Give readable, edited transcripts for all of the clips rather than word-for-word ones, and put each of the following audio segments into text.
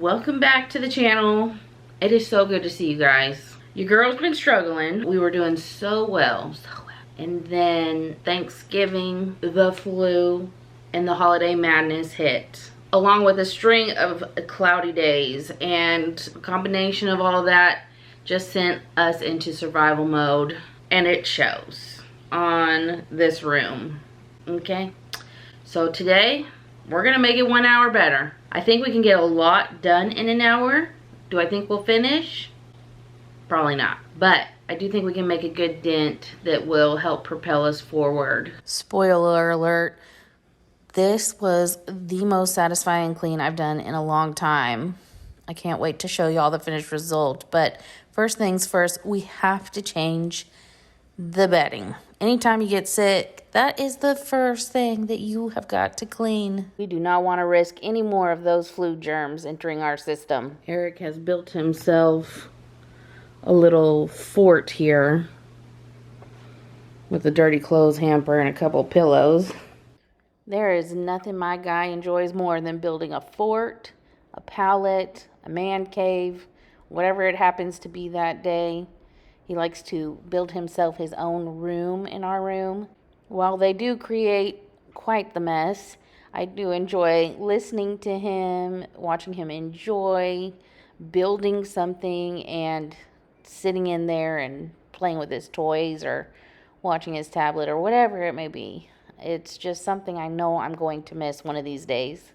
Welcome back to the channel. It is so good to see you guys. Your girl's been struggling. We were doing so well. And then Thanksgiving, the flu, and the holiday madness hit, along with a string of cloudy days, and a combination of all that just sent us into survival mode, and it shows on this room. Okay, so today we're gonna make it 1 hour better. I think we can get a lot done in an hour. Do I think we'll finish? Probably not, but I do think we can make a good dent that will help propel us forward. Spoiler alert, this was the most satisfying clean I've done in a long time. I can't wait to show y'all the finished result, but first things first, we have to change the bedding. Anytime you get sick, that is the first thing that you have got to clean. We do not want to risk any more of those flu germs entering our system. Eric has built himself a little fort here with a dirty clothes hamper and a couple pillows. There is nothing my guy enjoys more than building a fort, a pallet, a man cave, whatever it happens to be that day. He likes to build himself his own room in our room. While they do create quite the mess, I do enjoy listening to him, watching him enjoy building something and sitting in there and playing with his toys or watching his tablet or whatever it may be. It's just something I know I'm going to miss one of these days.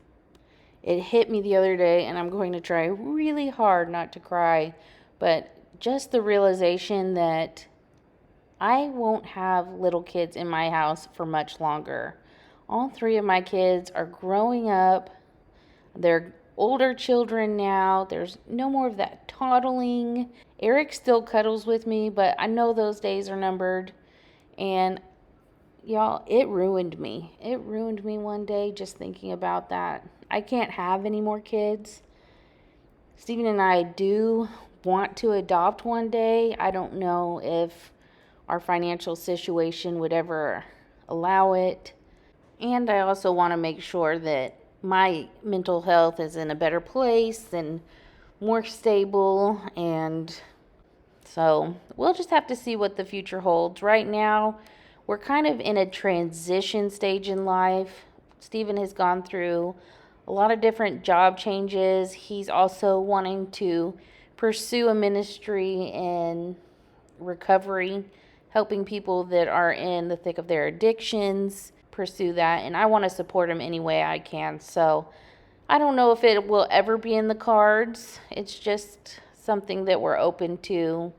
It hit me the other day, and I'm going to try really hard not to cry, but just the realization that I won't have little kids in my house for much longer. All three of my kids are growing up. They're older children now. There's no more of that toddling. Eric still cuddles with me, but I know those days are numbered. And y'all, it ruined me. It ruined me one day just thinking about that. I can't have any more kids. Stephen and I do want to adopt one day. I don't know if our financial situation would ever allow it. And I also want to make sure that my mental health is in a better place and more stable. And so we'll just have to see what the future holds. Right now, we're kind of in a transition stage in life. Stephen has gone through a lot of different job changes. He's also wanting to pursue a ministry in recovery, helping people that are in the thick of their addictions pursue that, and I want to support him any way I can. So I don't know if it will ever be in the cards. It's just something that we're open to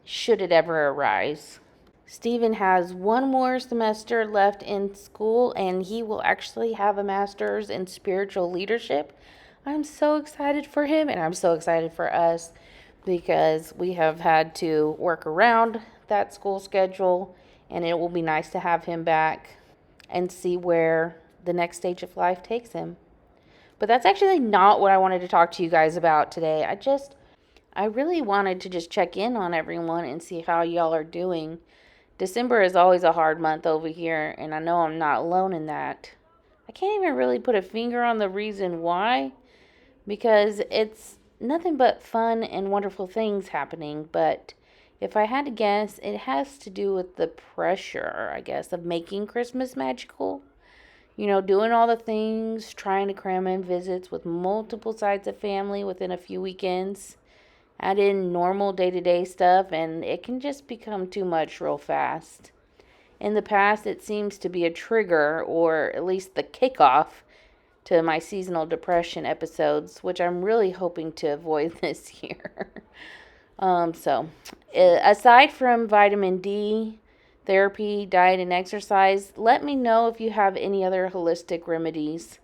should it ever arise. Stephen has one more semester left in school, and he will actually have a master's in spiritual leadership. I'm so excited for him, and I'm so excited for us because we have had to work around that school schedule, and it will be nice to have him back and see where the next stage of life takes him. But that's actually not what I wanted to talk to you guys about today. I really wanted to just check in on everyone and see how y'all are doing. December is always a hard month over here, and I know I'm not alone in that. I can't even really put a finger on the reason why, because it's nothing but fun and wonderful things happening. But if I had to guess, it has to do with the pressure, I guess, of making Christmas magical. You know, doing all the things, trying to cram in visits with multiple sides of family within a few weekends. Add in normal day-to-day stuff, and it can just become too much real fast. In the past, it seems to be a trigger, or at least the kickoff, to my seasonal depression episodes, which I'm really hoping to avoid this year. Aside from vitamin D, therapy, diet, and exercise, let me know if you have any other holistic remedies.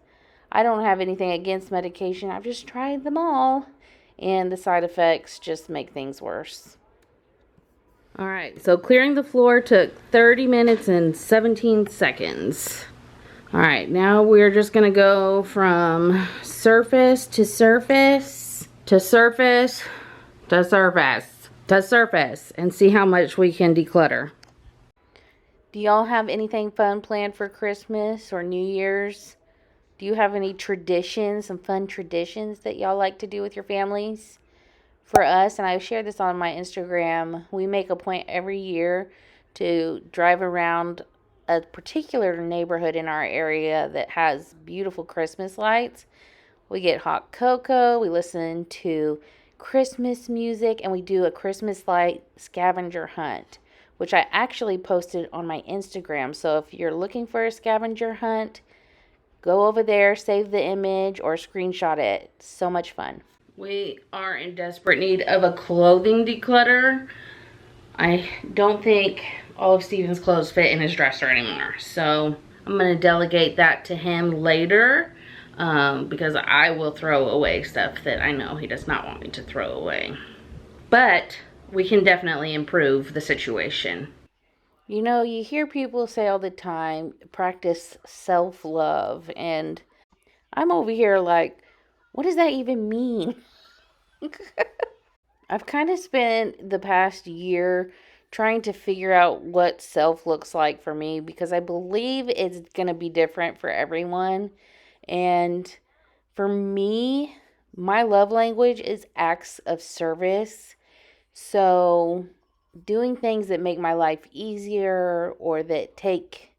I don't have anything against medication. I've just tried them all, and the side effects just make things worse. All right, so clearing the floor took 30 minutes and 17 seconds. All right, now we're just gonna go from surface to surface to surface to surface to surface and see how much we can declutter. Do y'all have anything fun planned for Christmas or New Year's? Do you have any traditions, some fun traditions that y'all like to do with your families? For us, and I share this on my Instagram, we make a point every year to drive around a particular neighborhood in our area that has beautiful Christmas lights. We get hot cocoa, we listen to Christmas music, and we do a Christmas light scavenger hunt, which I actually posted on my Instagram. So if you're looking for a scavenger hunt, go over there, save the image, or screenshot it. It's so much fun. We are in desperate need of a clothing declutter. I don't think all of Steven's clothes fit in his dresser anymore. So I'm going to delegate that to him later because I will throw away stuff that I know he does not want me to throw away. But we can definitely improve the situation. You know, you hear people say all the time, practice self-love. And I'm over here like, what does that even mean? I've kind of spent the past year trying to figure out what self looks like for me because I believe it's going to be different for everyone. And for me, my love language is acts of service. So doing things that make my life easier or that take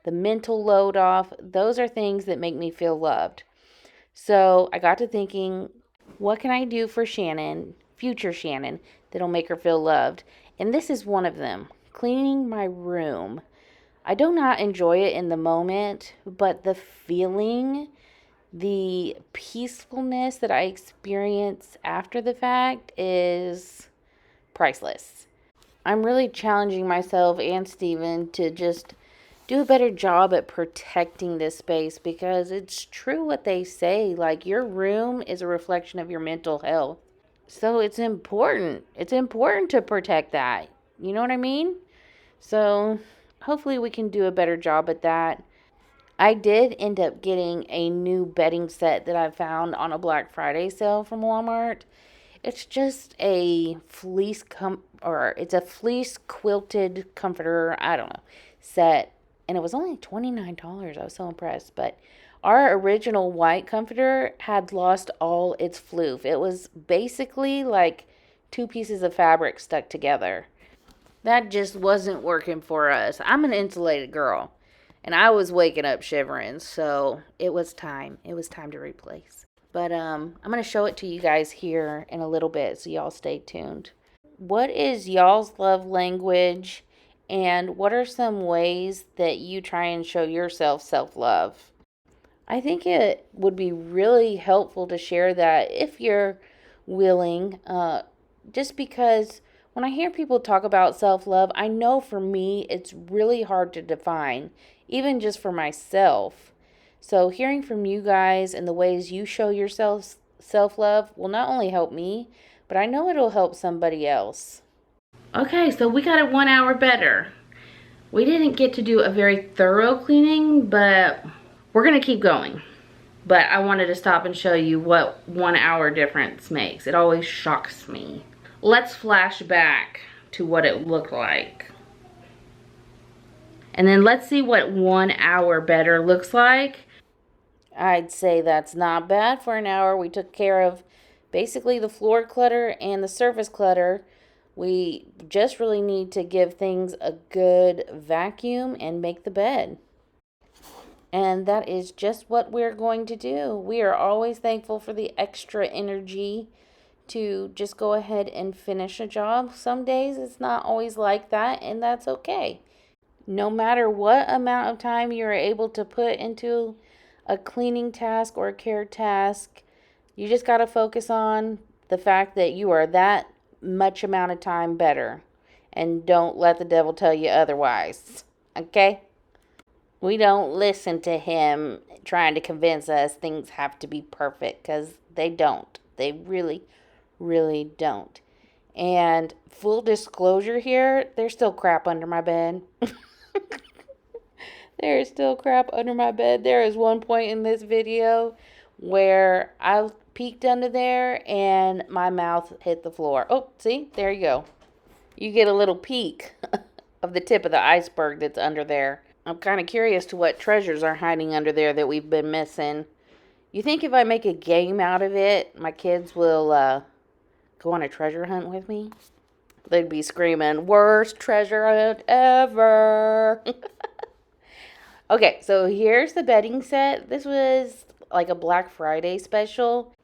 the mental load off, those are things that make me feel loved. So I got to thinking, what can I do for Shannon, future Shannon, that'll make her feel loved? And this is one of them, cleaning my room. I do not enjoy it in the moment, but the feeling, the peacefulness that I experience after the fact is priceless. I'm really challenging myself and Steven to just do a better job at protecting this space because it's true what they say. Like, your room is a reflection of your mental health. So it's important. It's important to protect that. You know what I mean? So hopefully we can do a better job at that. I did end up getting a new bedding set that I found on a Black Friday sale from Walmart. It's just a it's a fleece quilted comforter, I don't know, set, and it was only $29. I was so impressed. But our original white comforter had lost all its floof. It was basically like two pieces of fabric stuck together. That just wasn't working for us. I'm an insulated girl, and I was waking up shivering, so it was time. It was time to replace. But I'm going to show it to you guys here in a little bit, so y'all stay tuned. What is y'all's love language, and what are some ways that you try and show yourself self-love? I think it would be really helpful to share that if you're willing, just because when I hear people talk about self-love, I know for me it's really hard to define, even just for myself. So hearing from you guys and the ways you show yourself self-love will not only help me, but I know it'll help somebody else. Okay, so we got it 1 hour better. We didn't get to do a very thorough cleaning, but we're gonna keep going. But I wanted to stop and show you what 1 hour difference makes. It always shocks me. Let's flash back to what it looked like. And then let's see what 1 hour better looks like. I'd say that's not bad for an hour. We took care of basically the floor clutter and the surface clutter. We just really need to give things a good vacuum and make the bed. And that is just what we're going to do. We are always thankful for the extra energy to just go ahead and finish a job. Some days it's not always like that, and that's okay. No matter what amount of time you're able to put into a cleaning task or a care task, you just got to focus on the fact that you are that much amount of time better, and don't let the devil tell you otherwise. Okay? We don't listen to him trying to convince us things have to be perfect, because they don't. They really, really don't. And full disclosure here, there's still crap under my bed. There is still crap under my bed. There is one point in this video where I peeked under there and my mouth hit the floor. Oh, see? There you go. You get a little peek of the tip of the iceberg that's under there. I'm kind of curious to what treasures are hiding under there that we've been missing. You think if I make a game out of it, my kids will go on a treasure hunt with me? They'd be screaming, worst treasure hunt ever. Okay, so here's the bedding set. This was like a Black Friday special.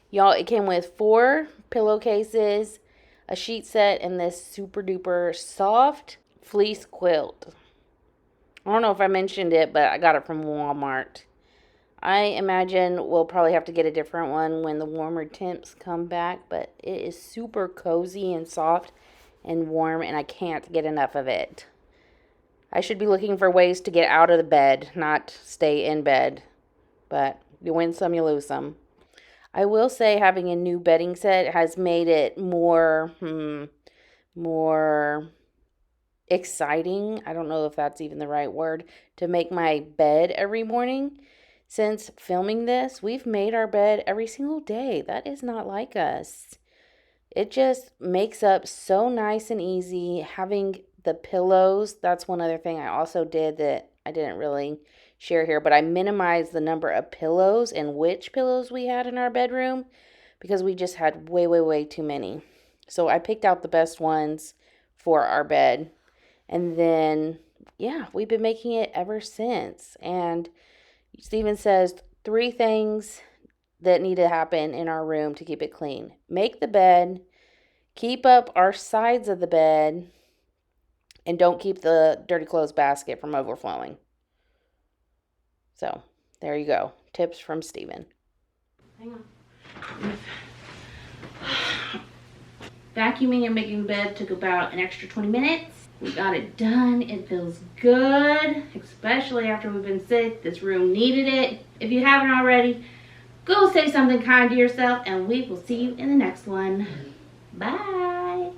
Y'all, it came with 4 pillowcases, a sheet set, and this super duper soft fleece quilt. I don't know if I mentioned it, but I got it from Walmart. I imagine we'll probably have to get a different one when the warmer temps come back, but it is super cozy and soft and warm, and I can't get enough of it. I should be looking for ways to get out of the bed, not stay in bed, but you win some, you lose some. I will say having a new bedding set has made it more exciting. I don't know if that's even the right word, to make my bed every morning. Since filming this, we've made our bed every single day. That is not like us. It just makes up so nice and easy. Having the pillows, that's one other thing I also did that I didn't really share here, but I minimized the number of pillows and which pillows we had in our bedroom because we just had way too many. So I picked out the best ones for our bed. And then, yeah, we've been making it ever since. And Steven says 3 things that need to happen in our room to keep it clean. Make the bed, keep up our sides of the bed, and don't keep the dirty clothes basket from overflowing. So, there you go. Tips from Steven. Hang on. Vacuuming and making the bed took about an extra 20 minutes. We got it done. It feels good, especially after we've been sick. This room needed it. If you haven't already, go say something kind to yourself, and we will see you in the next one. Bye.